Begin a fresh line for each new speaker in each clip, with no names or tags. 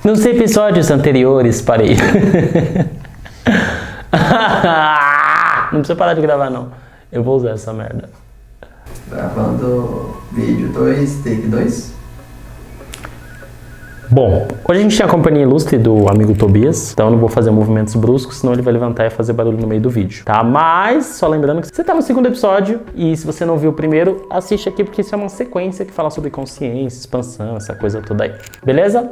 Nos episódios anteriores, parei. Não precisa parar de gravar, não. Eu vou usar essa merda.
Gravando vídeo 2, take 2.
Bom, hoje a gente tem a companhia ilustre do amigo Tobias, então eu não vou fazer movimentos bruscos, senão ele vai levantar e fazer barulho no meio do vídeo, tá? Mas, só lembrando que você tá no segundo episódio, e se você não viu o primeiro, assiste aqui, porque isso é uma sequência que fala sobre consciência, expansão, essa coisa toda aí, beleza?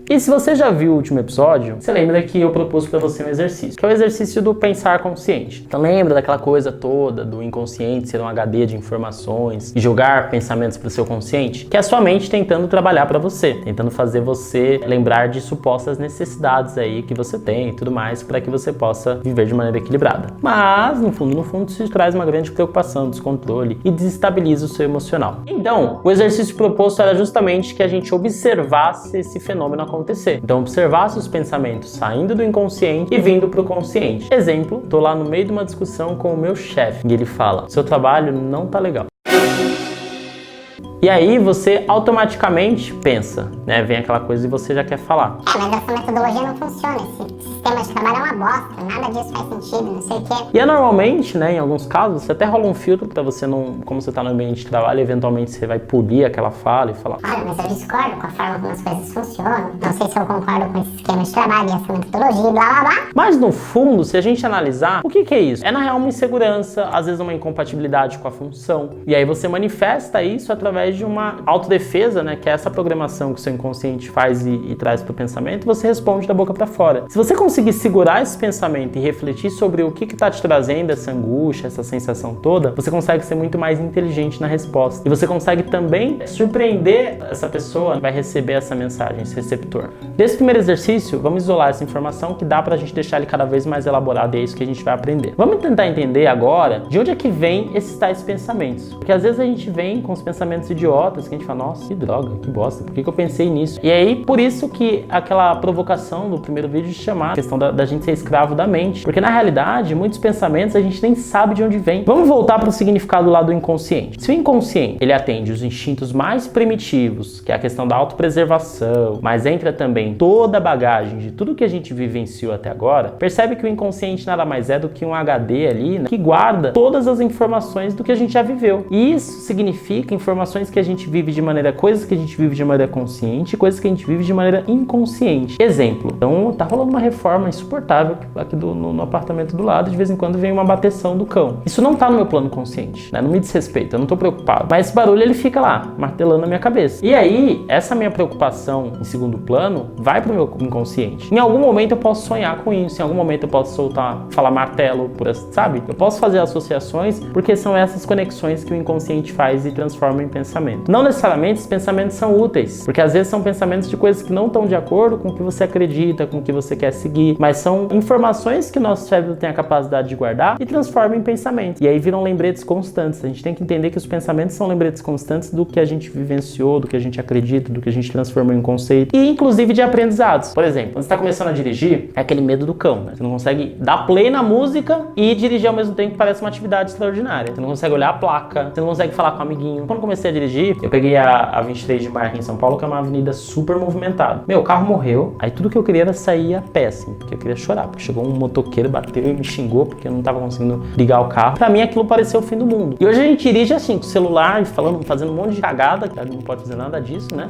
E se você já viu o último episódio, você lembra que eu propus para você um exercício, que é o exercício do pensar consciente. Então lembra daquela coisa toda do inconsciente ser um HD de informações e jogar pensamentos para o seu consciente? Que é a sua mente tentando trabalhar para você, tentando fazer você lembrar de supostas necessidades aí que você tem e tudo mais, para que você possa viver de maneira equilibrada. Mas, no fundo, isso te traz uma grande preocupação, descontrole e desestabiliza o seu emocional. Então, o exercício proposto era justamente que a gente observasse esse fenômeno acontecer. Então, observasse os pensamentos saindo do inconsciente e vindo para o consciente. Exemplo, tô lá no meio de uma discussão com o meu chefe e ele fala: seu trabalho não tá legal. E aí você automaticamente pensa, né? Vem aquela coisa e você já quer falar.
Mas essa metodologia não funciona, esse sistema de trabalho é uma bosta, nada disso faz sentido, não sei o quê.
E é normalmente, né, em alguns casos, você até rola um filtro pra você não, como você tá no ambiente de trabalho, eventualmente você vai polir aquela fala e falar:
olha, mas eu discordo com a forma como as coisas funcionam, não sei se eu concordo com esse esquema de trabalho e essa metodologia, blá blá blá.
Mas no fundo, se a gente analisar, o que é isso? É na real uma insegurança, às vezes uma incompatibilidade com a função. E aí você manifesta isso através de uma autodefesa, né, que é essa programação que o seu inconsciente faz e traz para o pensamento, e você responde da boca para fora. Se você conseguir segurar esse pensamento e refletir sobre o que está te trazendo essa angústia, essa sensação toda, você consegue ser muito mais inteligente na resposta. E você consegue também surpreender essa pessoa que vai receber essa mensagem, esse receptor. Desse primeiro exercício, vamos isolar essa informação que dá pra gente deixar ele cada vez mais elaborado, e é isso que a gente vai aprender. Vamos tentar entender agora de onde é que vem esses tais pensamentos. Porque às vezes a gente vem com os pensamentos idiotas, que a gente fala: nossa, que droga, que bosta, por que eu pensei nisso? E aí, por isso que aquela provocação do primeiro vídeo de chamar a questão da gente ser escravo da mente. Porque na realidade, muitos pensamentos a gente nem sabe de onde vem. Vamos voltar para o significado lá do inconsciente. Se o inconsciente, ele atende os instintos mais primitivos, que é a questão da autopreservação, mas entra também toda a bagagem de tudo que a gente vivenciou até agora, percebe que o inconsciente nada mais é do que um HD ali, né, que guarda todas as informações do que a gente já viveu. E isso significa informações que a gente vive de maneira, coisas que a gente vive de maneira consciente e coisas que a gente vive de maneira inconsciente. Exemplo, então tá rolando uma reforma insuportável aqui no apartamento do lado, de vez em quando vem uma bateção do cão. Isso não tá no meu plano consciente, né? Não me diz respeito, eu não tô preocupado. Mas esse barulho, ele fica lá, martelando na minha cabeça. E aí, essa minha preocupação em segundo plano vai pro meu inconsciente. Em algum momento eu posso sonhar com isso, em algum momento eu posso falar martelo, sabe? Eu posso fazer associações, porque são essas conexões que o inconsciente faz e transforma em pensamento. Não necessariamente esses pensamentos são úteis, porque às vezes são pensamentos de coisas que não estão de acordo com o que você acredita, com o que você quer seguir, mas são informações que o nosso cérebro tem a capacidade de guardar e transforma em pensamento. E aí viram lembretes constantes. A gente tem que entender que os pensamentos são lembretes constantes do que a gente vivenciou, do que a gente acredita, do que a gente transformou em conceito, e inclusive de aprendizados. Por exemplo, quando você está começando a dirigir, é aquele medo do cão, né? Você não consegue dar play na música e dirigir ao mesmo tempo, que parece uma atividade extraordinária. Você não consegue olhar a placa, você não consegue falar com o amiguinho. Quando comecei a dirigir, eu peguei a 23 de Maio aqui em São Paulo, que é uma avenida super movimentada. Meu, o carro morreu, aí tudo que eu queria era sair a pé, assim, porque eu queria chorar, porque chegou um motoqueiro, bateu e me xingou, porque eu não tava conseguindo ligar o carro. Pra mim, aquilo pareceu o fim do mundo. E hoje a gente dirige assim, com o celular, fazendo um monte de cagada, que não pode fazer nada disso, né?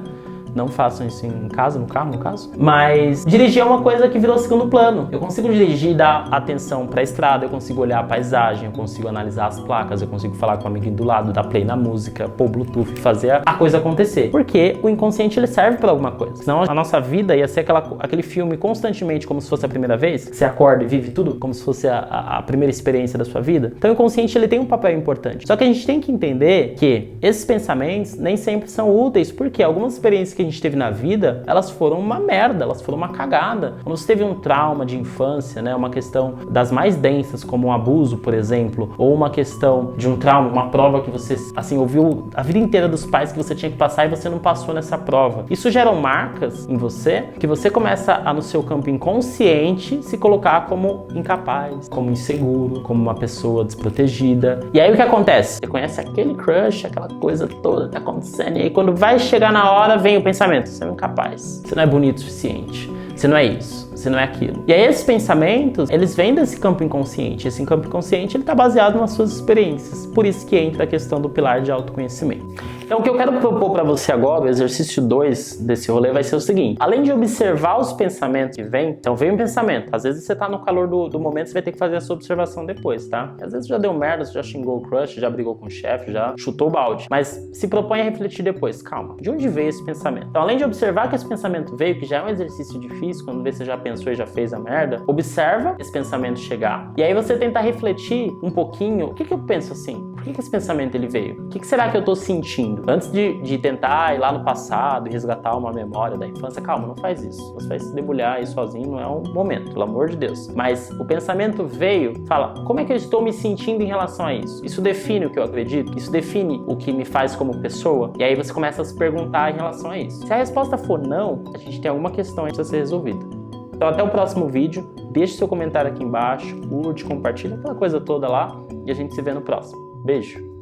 Não façam isso em casa, no carro, no caso. Mas dirigir é uma coisa que virou segundo plano. Eu consigo dirigir e dar atenção pra estrada, eu consigo olhar a paisagem, eu consigo analisar as placas, eu consigo falar com o amiguinho do lado, dar play na música, pôr Bluetooth e fazer a coisa acontecer. Porque o inconsciente, ele serve pra alguma coisa. Senão a nossa vida ia ser aquele filme constantemente como se fosse a primeira vez. Você acorda e vive tudo como se fosse a primeira experiência da sua vida. Então o inconsciente, ele tem um papel importante. Só que a gente tem que entender que esses pensamentos nem sempre são úteis, porque algumas experiências que a gente teve na vida, elas foram uma merda, elas foram uma cagada. Quando você teve um trauma de infância, né, uma questão das mais densas, como um abuso, por exemplo, ou uma questão de um trauma, uma prova que você, assim, ouviu a vida inteira dos pais que você tinha que passar e você não passou nessa prova. Isso geram marcas em você que você começa a, no seu campo inconsciente, se colocar como incapaz, como inseguro, como uma pessoa desprotegida. E aí o que acontece? Você conhece aquele crush, aquela coisa toda tá acontecendo, e aí quando vai chegar na hora, vem o pensamento: você é incapaz, você não é bonito o suficiente, você não é isso, você não é aquilo. E aí esses pensamentos, eles vêm desse campo inconsciente. Esse campo inconsciente, ele tá baseado nas suas experiências. Por isso que entra a questão do pilar de autoconhecimento. Então o que eu quero propor para você agora, o exercício 2 desse rolê, vai ser o seguinte: além de observar os pensamentos que vêm, então vem um pensamento, às vezes você tá no calor do momento, você vai ter que fazer a sua observação depois, tá? Às vezes já deu merda, você já xingou o crush, já brigou com o chefe, já chutou o balde, mas se propõe a refletir depois. Calma, de onde veio esse pensamento? Então, além de observar que esse pensamento veio, que já é um exercício difícil, quando você já pensou e já fez a merda, observa esse pensamento chegar. E aí você tenta refletir um pouquinho: o que eu penso assim? Por que esse pensamento ele veio? O que será que eu tô sentindo? Antes de tentar ir lá no passado e resgatar uma memória da infância, calma, não faz isso. Você vai se debulhar aí sozinho, não é um momento, pelo amor de Deus. Mas o pensamento veio, fala: como é que eu estou me sentindo em relação a isso? Isso define o que eu acredito? Isso define o que me faz como pessoa? E aí você começa a se perguntar em relação a isso. Se a resposta for não, a gente tem alguma questão que precisa ser resolvida. Então até o próximo vídeo, deixe seu comentário aqui embaixo, curte, compartilha, aquela coisa toda lá, e a gente se vê no próximo. Beijo!